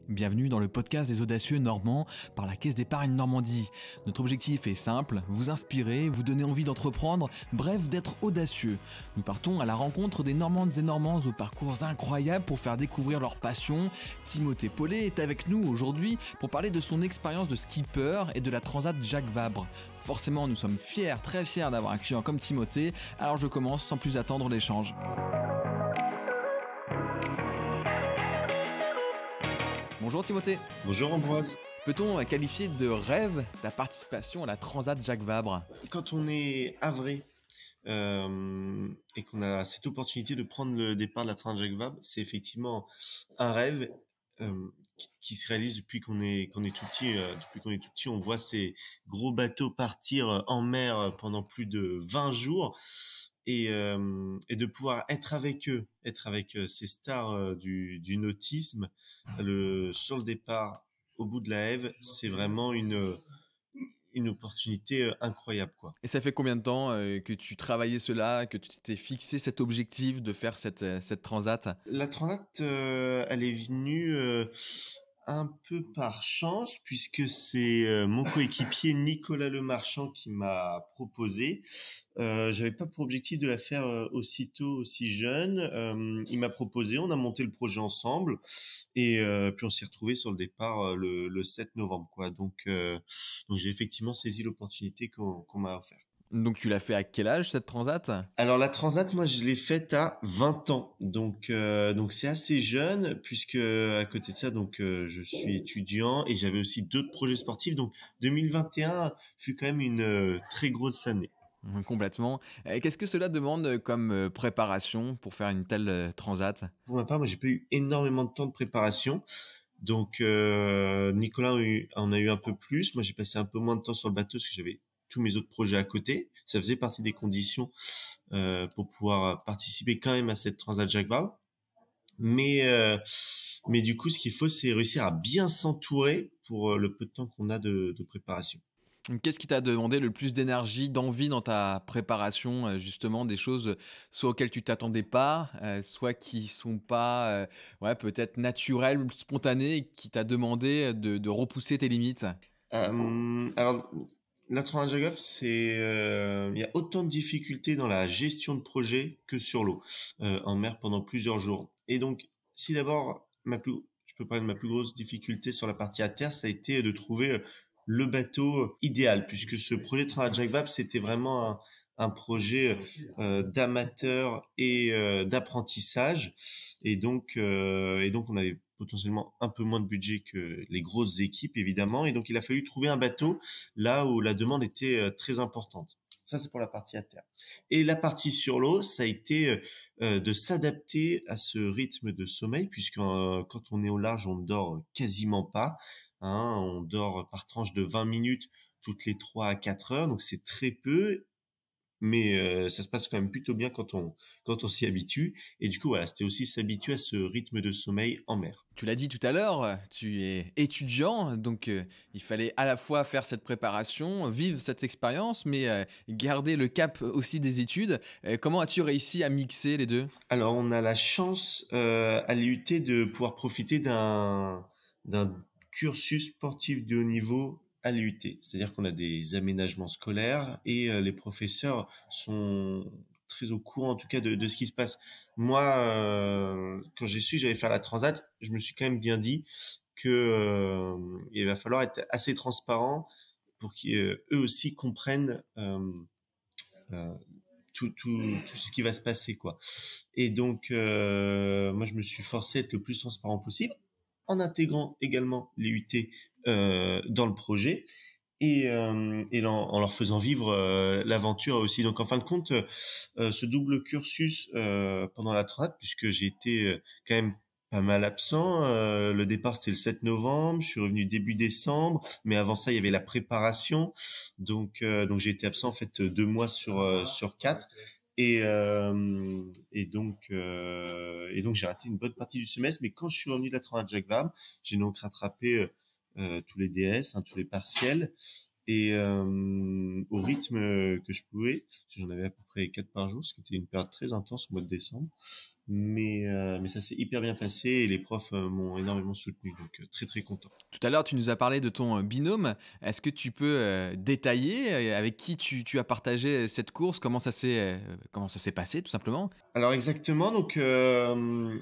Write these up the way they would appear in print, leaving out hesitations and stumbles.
Bienvenue dans le podcast des audacieux normands par la Caisse d'épargne Normandie. Notre objectif est simple, vous inspirer, vous donner envie d'entreprendre, bref d'être audacieux. Nous partons à la rencontre des Normandes et Normands aux parcours incroyables pour faire découvrir leur passion. Timothée Paulet est avec nous aujourd'hui pour parler de son expérience de skipper et de la Transat Jacques Vabre. Forcément, nous sommes fiers, très fiers d'avoir un client comme Timothée, alors je commence sans plus attendre l'échange. Bonjour Timothée. Bonjour Ambroise. Peut-on qualifier de rêve ta participation à la Transat Jacques Vabre ? Quand on est havré et qu'on a cette opportunité de prendre le départ de la Transat Jacques Vabre, c'est effectivement un rêve qui se réalise depuis qu'on est tout petit. Depuis qu'on est tout petit, on voit ces gros bateaux partir en mer pendant plus de 20 jours. Et de pouvoir être avec eux, ces stars du nautisme, sur le départ, au bout de la Ève, c'est vraiment une opportunité incroyable, quoi. Et ça fait combien de temps que tu travaillais cela, que tu t'es fixé cet objectif de faire cette transat ? La transat, elle est venue un peu par chance, puisque c'est mon coéquipier Nicolas Lemarchand qui m'a proposé. J'avais pas pour objectif de la faire aussitôt, aussi jeune. Il m'a proposé, on a monté le projet ensemble, et puis on s'est retrouvé sur le départ le 7 novembre, quoi. Donc j'ai effectivement saisi l'opportunité qu'on m'a offerte. Donc tu l'as fait à quel âge cette transat ? Alors la transat, moi je l'ai faite à 20 ans, donc c'est assez jeune, puisque à côté de ça, je suis étudiant et j'avais aussi d'autres projets sportifs. Donc 2021 fut quand même une très grosse année. Complètement. Qu'est-ce que cela demande comme préparation pour faire une telle transat ? Pour ma part, moi j'ai pas eu énormément de temps de préparation. Donc Nicolas en a eu un peu plus. Moi j'ai passé un peu moins de temps sur le bateau parce que j'avais tous mes autres projets à côté. Ça faisait partie des conditions pour pouvoir participer quand même à cette Transat Jacques Vabre. Mais du coup, ce qu'il faut, c'est réussir à bien s'entourer pour le peu de temps qu'on a de préparation. Qu'est-ce qui t'a demandé le plus d'énergie, d'envie dans ta préparation, justement, des choses soit auxquelles tu t'attendais pas, soit qui sont pas, peut-être naturelles, spontanées, et qui t'a demandé de repousser tes limites ? Alors, la Transat Jacques Vabre, il y a autant de difficultés dans la gestion de projet que sur l'eau, en mer pendant plusieurs jours. Et donc, si d'abord je peux parler de ma plus grosse difficulté sur la partie à terre, ça a été de trouver le bateau idéal, puisque ce projet Transat Jacques Vabre, c'était vraiment un projet d'amateur et d'apprentissage, et donc on avait potentiellement un peu moins de budget que les grosses équipes, évidemment, et donc il a fallu trouver un bateau là où la demande était très importante. Ça, c'est pour la partie à terre. Et la partie sur l'eau, ça a été de s'adapter à ce rythme de sommeil, puisque quand on est au large, on ne dort quasiment pas. On dort par tranche de 20 minutes toutes les 3 à 4 heures, donc c'est très peu. Mais ça se passe quand même plutôt bien quand on s'y habitue. Et du coup, voilà, c'était aussi s'habituer à ce rythme de sommeil en mer. Tu l'as dit tout à l'heure, tu es étudiant, donc il fallait à la fois faire cette préparation, vivre cette expérience, mais garder le cap aussi des études. Comment as-tu réussi à mixer les deux ? Alors, on a la chance à l'IUT de pouvoir profiter d'un cursus sportif de haut niveau à l'IUT. C'est-à-dire qu'on a des aménagements scolaires et les professeurs sont très au courant, en tout cas, de ce qui se passe. Moi, quand j'ai su que j'allais faire la transat, je me suis quand même bien dit que il va falloir être assez transparent pour qu'eux aussi comprennent tout ce qui va se passer, quoi. Et donc, moi, je me suis forcé à être le plus transparent possible, en intégrant également les UT dans le projet, et en leur faisant vivre l'aventure aussi. Donc, en fin de compte, ce double cursus pendant la transat, puisque j'ai été quand même pas mal absent. Le départ, c'était le 7 novembre. Je suis revenu début décembre. Mais avant ça, il y avait la préparation. Donc j'ai été absent, en fait, 2 mois sur 4. Et donc j'ai raté une bonne partie du semestre. Mais quand je suis revenu de la Transat Jacques Vabre, j'ai donc rattrapé tous les DS, tous les partiels. Et au rythme que je pouvais, parce que j'en avais à peu près 4 par jour, ce qui était une période très intense au mois de décembre. mais ça s'est hyper bien passé et les profs m'ont énormément soutenu, donc très très content. Tout à l'heure, tu nous as parlé de ton binôme. Est-ce que tu peux détailler avec qui tu as partagé cette course? Comment ça s'est passé, tout simplement? Alors exactement, donc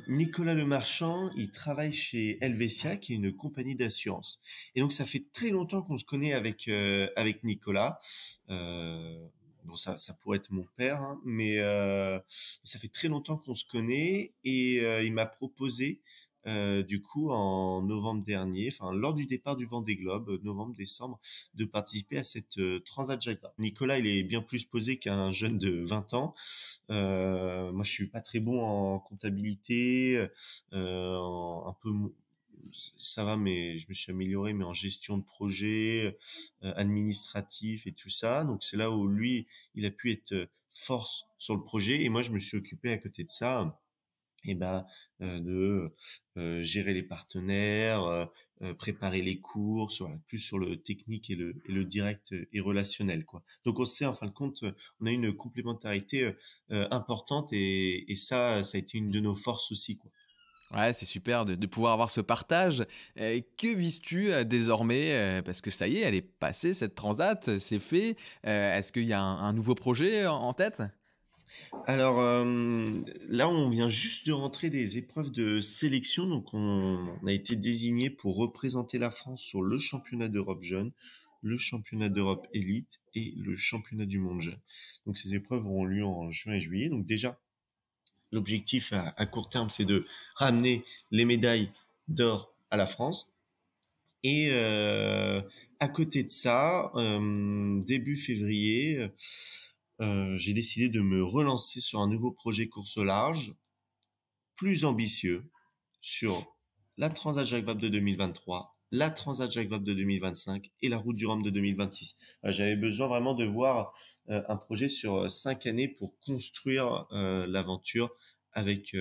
Nicolas Lemarchand, il travaille chez Helvetia, qui est une compagnie d'assurance. Et donc ça fait très longtemps qu'on se connaît avec Nicolas. Bon, ça pourrait être mon père, hein, mais ça fait très longtemps qu'on se connaît et il m'a proposé du coup en novembre dernier, enfin lors du départ du Vendée Globe, novembre-décembre, de participer à cette Transat Jacques Vabre. Nicolas, il est bien plus posé qu'un jeune de 20 ans. Moi, je suis pas très bon en comptabilité, un peu ça va, mais je me suis amélioré, mais en gestion de projet, administratif et tout ça. Donc c'est là où lui, il a pu être force sur le projet, et moi, je me suis occupé à côté de ça, et ben de gérer les partenaires, préparer les courses, voilà, plus sur le technique et le direct et relationnel, quoi. Donc on sait, en fin de compte, on a une complémentarité importante, et ça a été une de nos forces aussi, quoi. Ouais, c'est super de pouvoir avoir ce partage. Que vises-tu désormais? Parce que ça y est, elle est passée cette transat, c'est fait. Est-ce qu'il y a un nouveau projet en tête? Alors là, on vient juste de rentrer des épreuves de sélection, donc on a été désigné pour représenter la France sur le championnat d'Europe jeune, le championnat d'Europe élite et le championnat du monde jeune. Donc ces épreuves auront lieu en juin et juillet. Donc déjà, l'objectif à court terme, c'est de ramener les médailles d'or à la France. Et à côté de ça, début février, j'ai décidé de me relancer sur un nouveau projet course au large, plus ambitieux, sur la Transat Jacques Vabre de 2023, la Transat Jacques Vabre de 2025 et la Route du Rhum de 2026. J'avais besoin vraiment de voir un projet sur 5 années pour construire l'aventure avec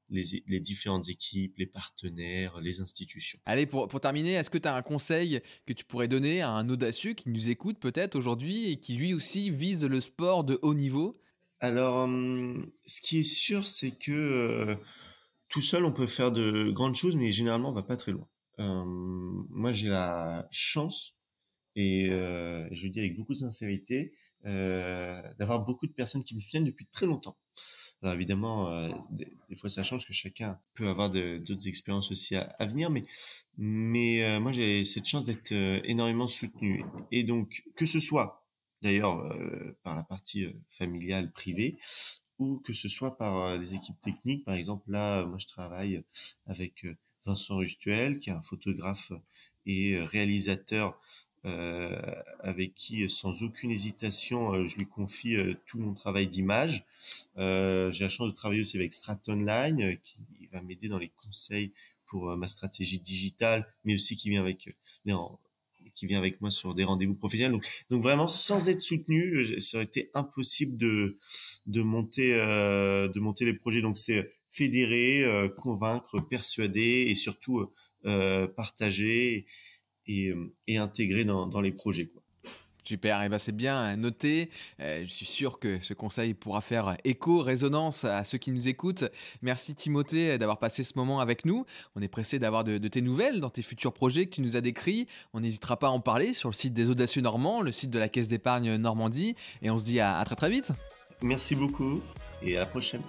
les différentes équipes, les partenaires, les institutions. Allez, pour terminer, est-ce que tu as un conseil que tu pourrais donner à un audacieux qui nous écoute peut-être aujourd'hui et qui lui aussi vise le sport de haut niveau? Alors, ce qui est sûr, c'est que tout seul, on peut faire de grandes choses, mais généralement, on va pas très loin. Moi, j'ai la chance, et je le dis avec beaucoup de sincérité, d'avoir beaucoup de personnes qui me soutiennent depuis très longtemps. Alors évidemment, des fois ça change, que chacun peut avoir d'autres expériences aussi à venir, mais moi j'ai cette chance d'être énormément soutenu. Et donc, que ce soit d'ailleurs par la partie familiale, privée, ou que ce soit par les équipes techniques. Par exemple, là, moi je travaille avec Vincent Rustuel, qui est un photographe et réalisateur, euh, avec qui, sans aucune hésitation, je lui confie tout mon travail d'image. J'ai la chance de travailler aussi avec Stratton Line, qui va m'aider dans les conseils pour ma stratégie digitale, mais aussi qui vient avec moi sur des rendez-vous professionnels. Donc vraiment, sans être soutenu, ça aurait été impossible de monter les projets. Donc c'est fédérer, convaincre, persuader, et surtout partager et intégrer dans les projets, quoi. Super, et ben c'est bien noté. Je suis sûr que ce conseil pourra faire écho, résonance à ceux qui nous écoutent. Merci Timothée d'avoir passé ce moment avec nous. On est pressé d'avoir de tes nouvelles dans tes futurs projets que tu nous as décrits. On n'hésitera pas à en parler sur le site des Audacieux Normands, le site de la Caisse d'épargne Normandie. Et on se dit à très très vite. Merci beaucoup et à la prochaine.